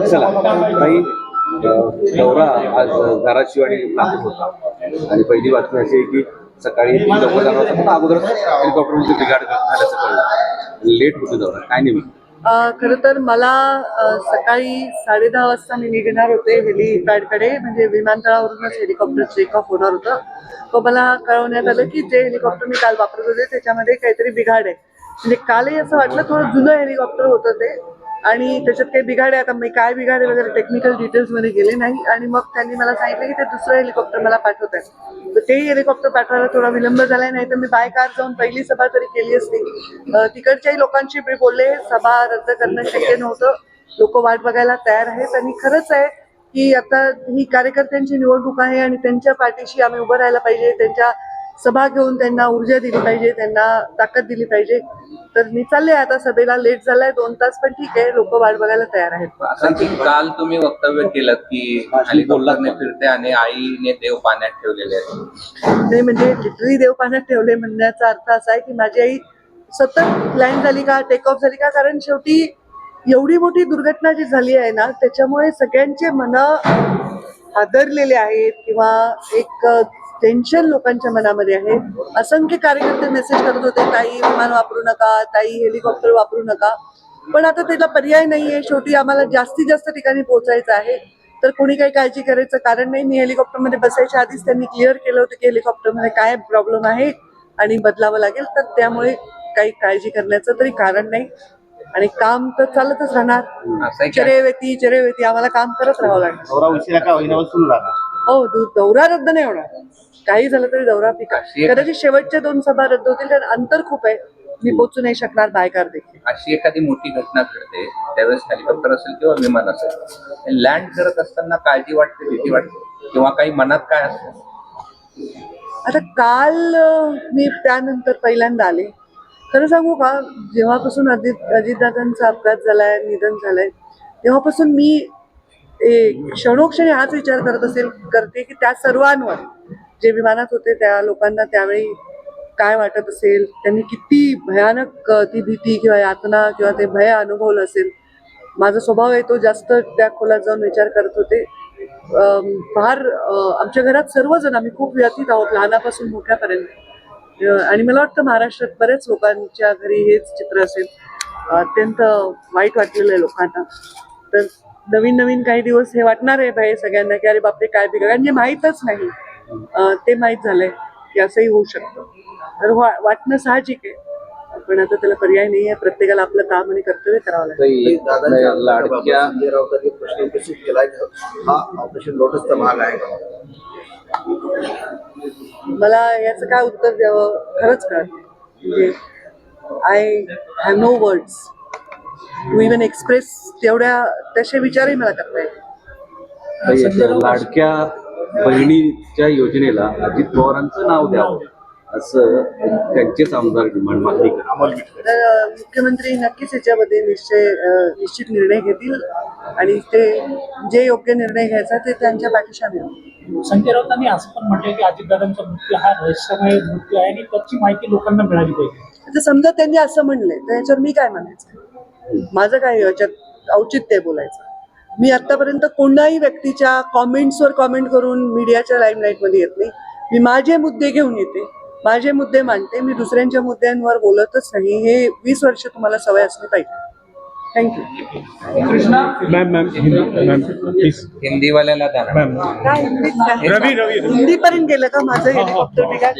चला काही दौरा आज धाराशिव आणि नागपूर होता आणि पहिली बातमी अशी आहे की सकाळी लवकर जाणार होता पण अगोदर हेलिकॉप्टरमध्ये बिघाड झाल्याचं कळलं, लेट होतो दौरा. काय नेमकं? खरं तर मला सकाळी 10:30 वाजता मी निघणार होते हेलिपॅडकडे, म्हणजे विमानतळावरूनच हेलिकॉप्टर टेक ऑफ होणार होतं. तो मला कळवण्यात आलं की जे हेलिकॉप्टर मी काल वापरत होते त्याच्यामध्ये काहीतरी बिघाड आहे. म्हणजे कालही असं वाटलं थोडं जुनं हेलिकॉप्टर होतं ते आणि त्याच्यात काही बिघाड आहे. आता मी काय बिघाड आहे वगैरे टेक्निकल डिटेल्समध्ये गेले नाही आणि मग त्यांनी मला सांगितलं की ते दुसरं हेलिकॉप्टर मला पाठवत आहे. तर तेही हेलिकॉप्टर पाठवायला थोडा विलंब झालाय, नाही तर मी बाय कार जाऊन पहिली सभा तरी केली असती. तिकडच्याही लोकांशी मी बोलले, सभा रद्द करणं शक्य नव्हतं, लोक वाट बघायला तयार आहेत. आणि खरंच आहे की आता ही कार्यकर्त्यांची निवडणूक आहे आणि त्यांच्या पाठीशी आम्ही उभं राहायला पाहिजे, त्यांच्या सभा घेऊन त्यांना ऊर्जा दिली पाहिजे, त्यांना ताकद दिली पाहिजे. तर मी चालले आता सभेला, लेट झालाय 2 तास, पण ठीक आहे, लोक वाट बघायला तयार आहेत. असं की काल तुम्ही वक्तव्य केलं की हेलिकॉप्टरने फिरते आणि आईने देव पाण्यात ठेवलेले आहेत. नाही, म्हणजे लिटरली देव पाण्यात ठेवले म्हणण्याचा अर्थ असा आहे की माझी आई सतत लँड झाली का, टेक ऑफ झाली का, कारण शेवटी एवढी मोठी दुर्घटना जी झाली आहे ना त्याच्यामुळे सगळ्यांचे मन हादरलेले आहेत किंवा एक टेन्शन लोकांच्या मनामध्ये आहे. असंख्य कार्यकर्ते मेसेज करत होते, ताई विमान वापरू नका, ताई हेलिकॉप्टर वापरू नका, पण आता त्याला पर्याय नाहीये. शेवटी आम्हाला जास्तीत जास्त ठिकाणी पोहोचायचं आहे, तर कोणी काही काळजी करायचं कारण नाही. मी हेलिकॉप्टरमध्ये बसायच्या आधीच त्यांनी क्लिअर केलं होतं की हेलिकॉप्टरमध्ये काय प्रॉब्लेम आहे आणि बदलावं लागेल, तर त्यामुळे काही काळजी करण्याचं तरी कारण नाही आणि काम तर चालतच राहणार. चरेवेती आम्हाला काम करत राहावं लागेल. हो, दौरा रद्द नाही होणार, काही झालं तरी दौरा पिका. कदाचित शेवटच्या 2 सभा रद्द होतील कारण अंतर खूप आहे, मी पोहोचू नाही शकणार बाय कार देखील. अशी एखादी मोठी घटना घडते त्यावेळेस हेलिकॉप्टर असेल किंवा विमान असेल, लँड करत असताना काळजी वाटते, भीती वाटते किंवा काही मनात काय असतं? आता काल मी त्यानंतर पहिल्यांदा आले. खरं सांगू का, जेव्हापासून अजितदादांचा अपघात झालाय, निधन झालंय, तेव्हापासून मी क्षणोक्षणी हाच विचार करते की त्या सर्वांवर जे विमानात होते त्या लोकांना त्यावेळी काय वाटत असेल, त्यांनी किती भयानक ती भीती किंवा यातना किंवा ते भय अनुभवलं असेल. माझा स्वभाव आहे तो जास्त त्या खोलात जाऊन विचार करत होते. फार आमच्या घरात सर्वजण आम्ही खूप व्यथित आहोत, लहानापासून मोठ्यापर्यंत. आणि मला वाटतं महाराष्ट्रात बरेच लोकांच्या घरी हेच चित्र असेल. अत्यंत वाईट वाटलेलं आहे लोकांना. तर नवीन काही दिवस हे वाटणार आहे भय सगळ्यांना की अरे बापरे काय बिघड, म्हणजे माहीतच नाही, ते माहीत झालंय की असंही होऊ शकतं. तर वाटणं साहजिक आहे, पण आता त्याला पर्याय नाही आहे. प्रत्येकाला आपलं काम आणि कर्तव्य करावं लागेल. लाडक्या प्रश्न उपस्थित केलाय, हा ऑपरेशन लोटसचा भाग आहे. मला याचं काय उत्तर द्यावं खरंच कळत नाही. म्हणजे I have no words to even express तेवढ्या तसे विचारही मला करता येईल. लाडक्या बहिणीच्या योजनेला अजित पवारांचं नाव द्यावं असं त्यांचेच आमदार डिमांड मागणी करतात. तर मुख्यमंत्री नक्कीच याच्यामध्ये निश्चित निर्णय घेतील आणि ते जे योग्य निर्णय घ्यायचा ते त्यांच्या पाठीशी आम्ही. संजय राऊतांनी असं पण म्हटलं की अजितदादांचा मृत्यू हा रहस्यमय मृत्यू आहे आणि त्याची माहिती लोकांना मिळाली पाहिजे. तर समजा त्यांनी असं म्हणलंय तर याच्यावर मी काय म्हणायचं, माझं काय याच्यात औचित्य आहे बोलायचं. मी आतापर्यंत कोणाही व्यक्तीच्या कॉमेंट्सवर कॉमेंट करून मीडियाच्या लाईमलाईटमध्ये येत नाही. मी माझे मुद्दे घेऊन येते, माझे मुद्दे मांडते, मी दुसऱ्यांच्या मुद्द्यांवर बोलतच नाही. हे 20 वर्ष तुम्हाला सवय असली पाहिजे. थँक्यू. हिंदीवाल्याला काय हिंदी पर्यंत गेलं का माझं हेलिकॉप्टर बिघाड?